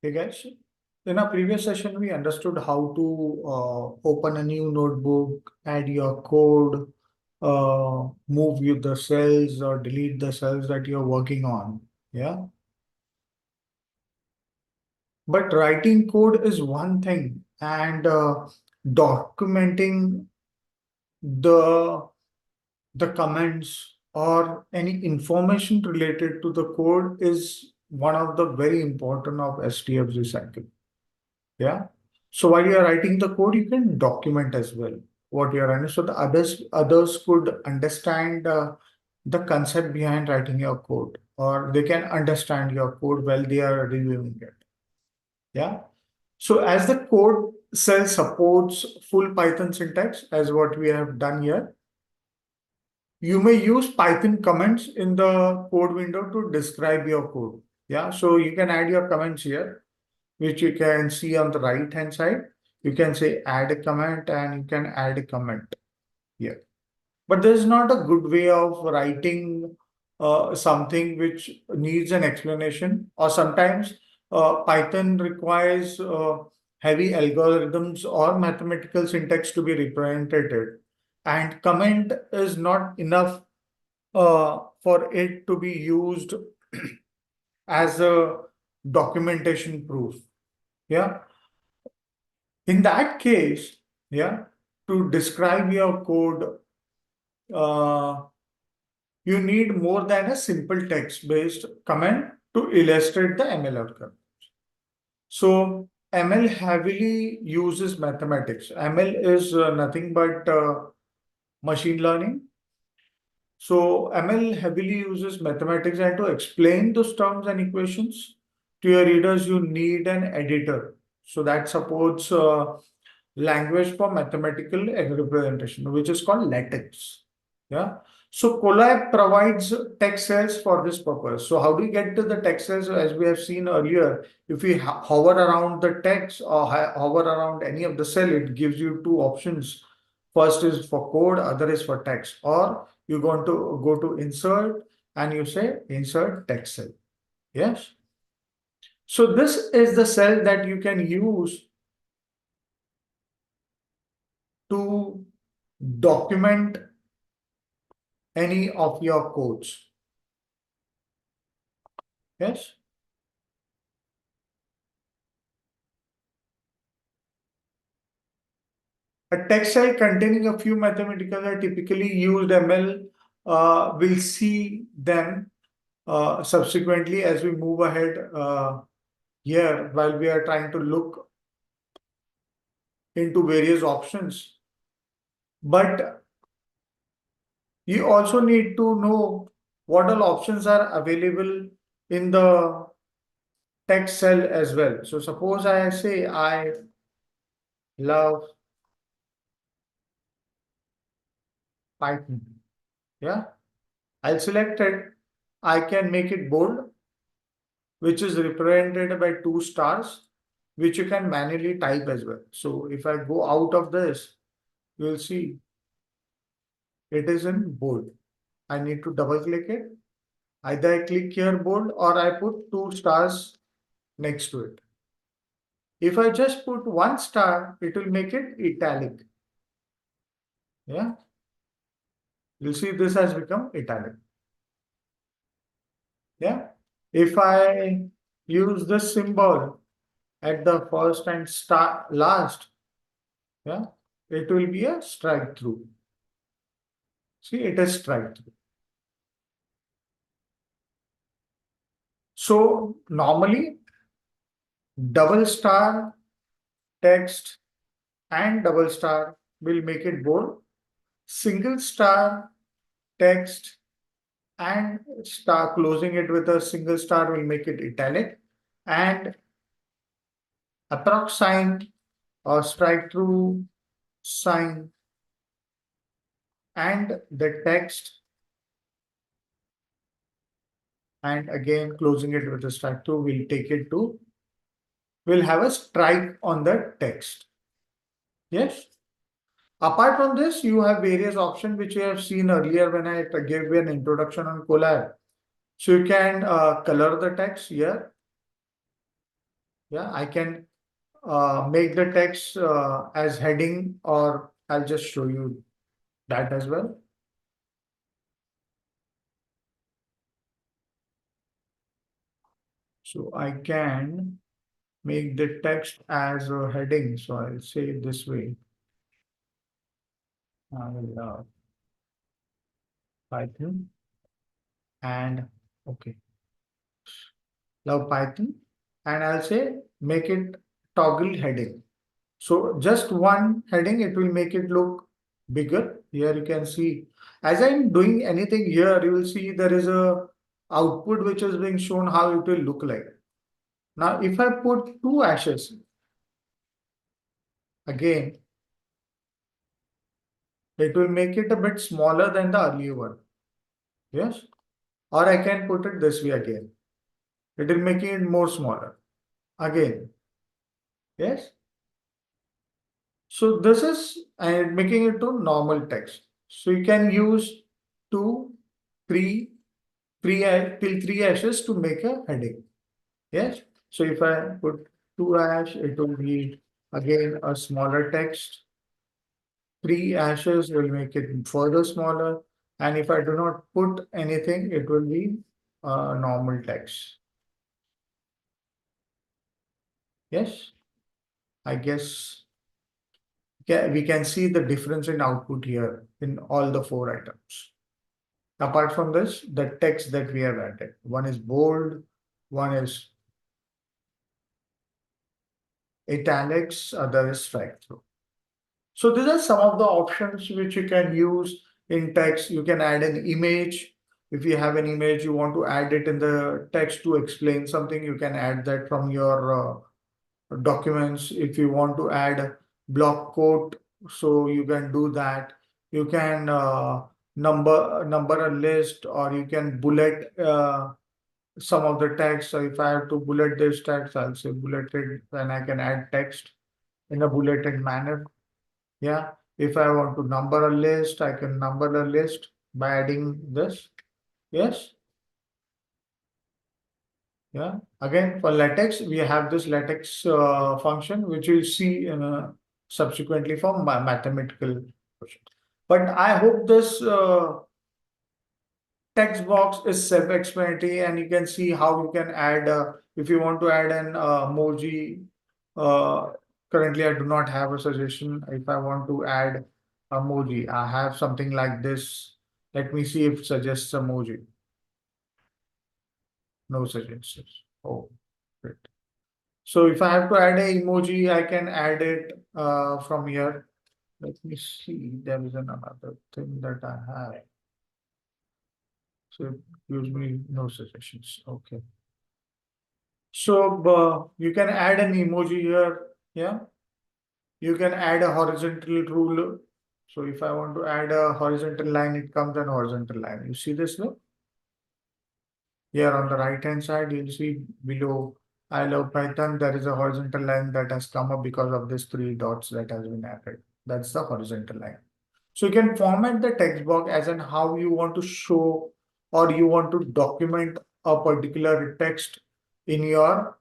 Hey guys, in our previous session, we understood how to open a new notebook, add your code, move you the cells or delete the cells that you're working on. Yeah. But writing code is one thing, and documenting the the comments or any information related to the code is one of the very important of STFZ cycle. Yeah. So while you're writing the code, you can document as well what you're running. So the others could understand the concept behind writing your code, or they can understand your code while they are reviewing it. Yeah. So as the code cell supports full Python syntax, as what we have done here, you may use Python comments in the code window to describe your code. Yeah. So you can add your comments here, which you can see on the right hand side. You can say add a comment and you can add a comment here. But there is not a good way of writing something which needs an explanation, or sometimes Python requires heavy algorithms or mathematical syntax to be represented, and comment is not enough for it to be used as a documentation proof. Yeah. In that case, yeah, to describe your code, uh, you need more than a simple text-based comment to illustrate the ML outcome. So ML heavily uses mathematics. ML is nothing but machine learning. So ML heavily uses mathematics, and to explain those terms and equations to your readers, you need an editor. So that supports language for mathematical representation, which is called LaTeX. Yeah. So Colab provides text cells for this purpose. So how do you get to the text cells? As we have seen earlier, if we hover around the text or hover around any of the cell, it gives you two options. First is for code, other is for text. Or you're going to go to insert and you say insert text cell. Yes. So this is the cell that you can use to document any of your codes. Yes. A text cell containing a few mathematical or typically used ML will see them subsequently as we move ahead here while we are trying to look into various options. But you also need to know what all options are available in the text cell as well. So suppose I say I love Python. Yeah, I'll select it. I can make it bold, which is represented by two stars, which you can manually type as well. So if I go out of this, you'll see it is in bold. I need to double click it. Either I click here bold or I put two stars next to it. If I just put one star, it will make it italic. Yeah, you'll see this has become italic. Yeah, if I use this symbol at the first and start last, yeah, it will be a strike through. See, it is strike through. So normally double star text and double star will make it bold. Single star text and star closing it with a single star will make it italic, and approx sign or strike through sign and the text, and again closing it with a strike through will take it to, will have a strike on the text. Yes. Apart from this, you have various options which you have seen earlier when I gave you an introduction on Colab. So you can color the text here. Yeah, I can make the text as heading, or I'll just show you that as well. So I can make the text as a heading. So I'll say it this way. I will Python and okay, love Python, and I'll say make it toggle heading. So just one heading, it will make it look bigger. Here you can see, as I'm doing anything here, you will see there is a output which is being shown how it will look like. Now, if I put two ashes, again, it will make it a bit smaller than the earlier one. Yes. Or I can put it this way again. It will make it more smaller. Again. Yes. So this is making it to normal text. So you can use two, three, till three ashes to make a heading. Yes. So if I put two ash, it will be again a smaller text. Three ashes will make it further smaller. And if I do not put anything, it will be normal text. Yes. I guess we can see the difference in output here in all the four items. Apart from this, the text that we have added, one is bold, one is italics, other is strike through. So these are some of the options which you can use in text. You can add an image. If you have an image, you want to add it in the text to explain something, you can add that from your documents. If you want to add block quote, so you can do that. You can number a list, or you can bullet some of the text. So if I have to bullet this text, I'll say bulleted, then I can add text in a bulleted manner. Yeah. If I want to number a list, I can number a list by adding this. Yes. Yeah. Again, for latex, we have this latex function, which you'll see in subsequently for mathematical question. But I hope this text box is self-explanatory, and you can see how you can add, if you want to add an emoji. Uh, Currently, I do not have a suggestion. If I want to add emoji, I have something like this. Let me see if it suggests emoji. No suggestions. Oh, great. So if I have to add a emoji, I can add it from here. Let me see. There is another thing that I have. So it gives me no suggestions. Okay. So you can add an emoji here. Yeah. You can add a horizontal rule. So if I want to add a horizontal line, it comes an horizontal line. You see this now? Here on the right hand side, you'll see below I love Python, there is a horizontal line that has come up because of this three dots that has been added. That's the horizontal line. So you can format the text box as in how you want to show, or you want to document a particular text in your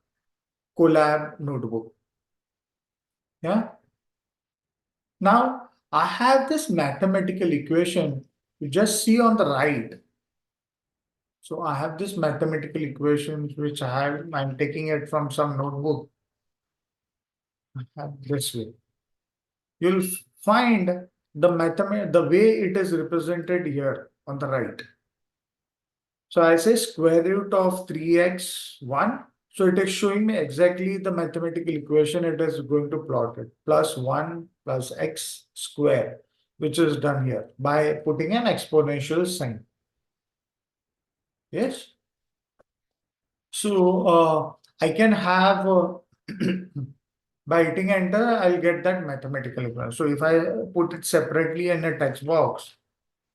Colab notebook. Yeah. Now I have this mathematical equation. You just see on the right. So I have this mathematical equation which I'm taking it from some notebook. I have this way. You'll find the way it is represented here on the right. So I say square root of 3x 1. So it is showing me exactly the mathematical equation it is going to plot it. Plus 1 plus x square, which is done here by putting an exponential sign. Yes. So I can have by hitting enter, I'll get that mathematical equation. So if I put it separately in a text box,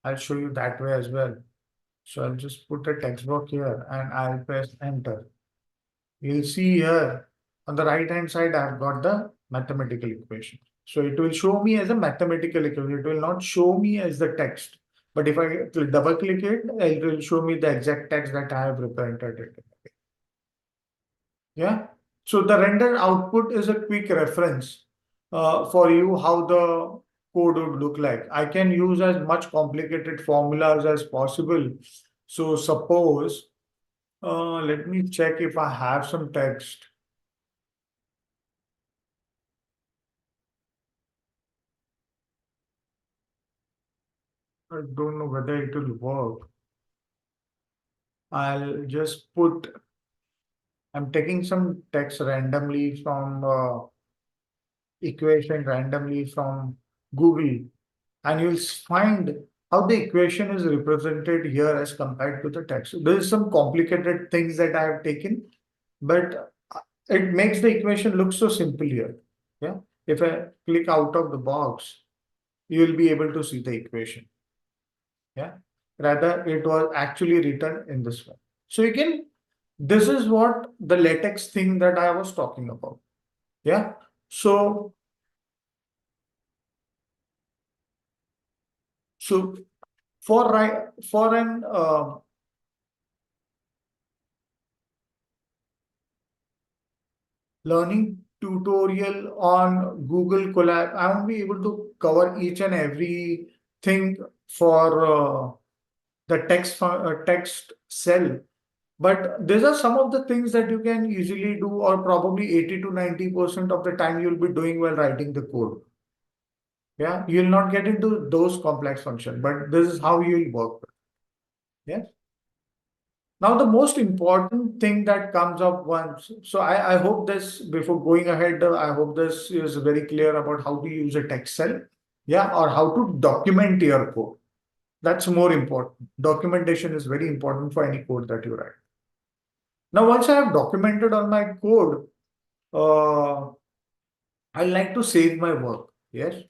I'll show you that way as well. So I'll just put a text box here and I'll press enter. You'll see here on the right hand side, I've got the mathematical equation. So it will show me as a mathematical equation. It will not show me as the text. But if I double click it, it will show me the exact text that I have represented it. Yeah. So the render output is a quick reference for you how the code would look like. I can use as much complicated formulas as possible. So suppose, let me check if I have some text. I don't know whether it will work. I'll just put, I'm taking some text randomly from equation randomly from Google, and you'll find how the equation is represented here as compared to the text. There is some complicated things that I have taken, but it makes the equation look so simple here. Yeah. If I click out of the box, you will be able to see the equation. Yeah. Rather, it was actually written in this way. So you can, this is what the latex thing that I was talking about. Yeah. So, so for an learning tutorial on Google Colab, I won't be able to cover each and every thing for the text cell. But these are some of the things that you can easily do, or probably 80 to 90% of the time you'll be doing while writing the code. Yeah, you'll not get into those complex functions, but this is how you'll work. Yeah. Now, the most important thing that comes up once, so I hope this, before going ahead, I hope this is very clear about how to use a text cell, yeah, or how to document your code. That's more important. Documentation is very important for any code that you write. Now, once I have documented all my code, I like to save my work. Yes.